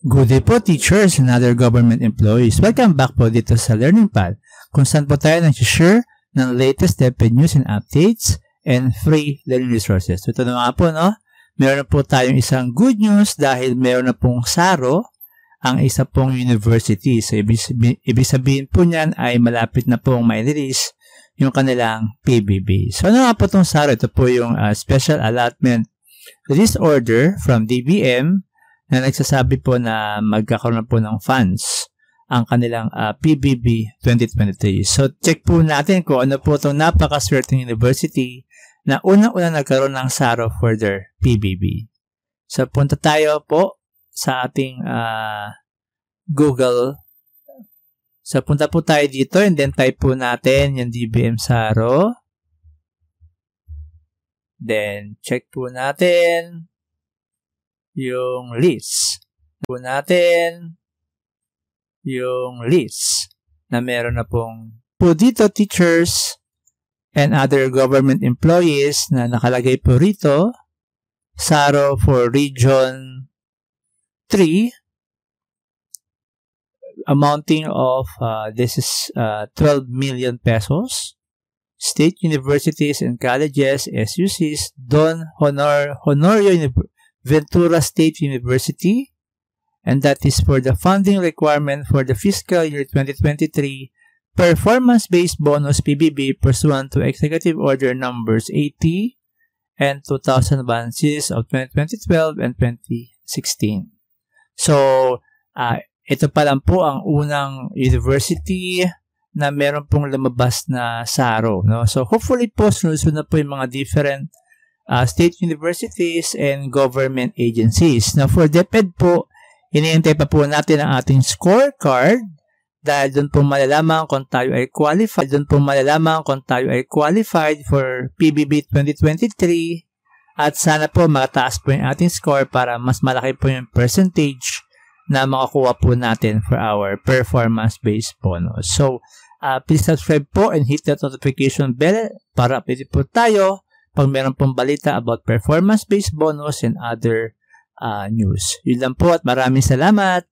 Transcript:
Good day po teachers and other government employees. Welcome back po dito sa Learning Pal, kung saan po tayo nag-share ng latest DepEd news and updates and free learning resources. So ito na nga po, no? Meron na po tayong isang good news dahil meron na pong SARO ang isa pong university. So ibig sabihin po niyan ay malapit na pong mai-release yung kanilang PBB. So ano nga po itong SARO? Ito po yung Special Allotment Release Order from DBM na nagsasabi po na magkakaroon na po ng funds ang kanilang PBB 2023. So, check po natin kung ano po itong napakaswerteng university na unang-una nagkaroon ng SARO for their PBB. So, punta tayo po sa ating Google. So, punta po tayo dito and then type po natin yung DBM SARO. Then, check po natin yung list. Po natin yung list na meron na pong po dito teachers and other government employees na nakalagay po rito. SARO for Region 3 amounting of this is 12 million pesos. State universities and colleges, SUCs, Don Honorio Ventura State University, and that is for the funding requirement for the fiscal year 2023 performance-based bonus PBB pursuant to Executive Order numbers 80 and 2001 series of 2012 and 2016. So, ito pa lang po ang unang university na meron pong lumabas na SARO. No? So, hopefully po, sunod na po yung mga different state universities and government agencies. Now, for DepEd po, hinihintay pa po natin ang ating scorecard dahil doon po malalaman kung tayo ay qualified. Doon po malalaman kung tayo ay qualified for PBB 2023 at sana po makataas po yung ating score para mas malaki po yung percentage na makakuha po natin for our performance-based bonus. So, please subscribe po and hit that notification bell para update po tayo pag meron pong balita about performance-based bonus and other news. Yun lang po at maraming salamat.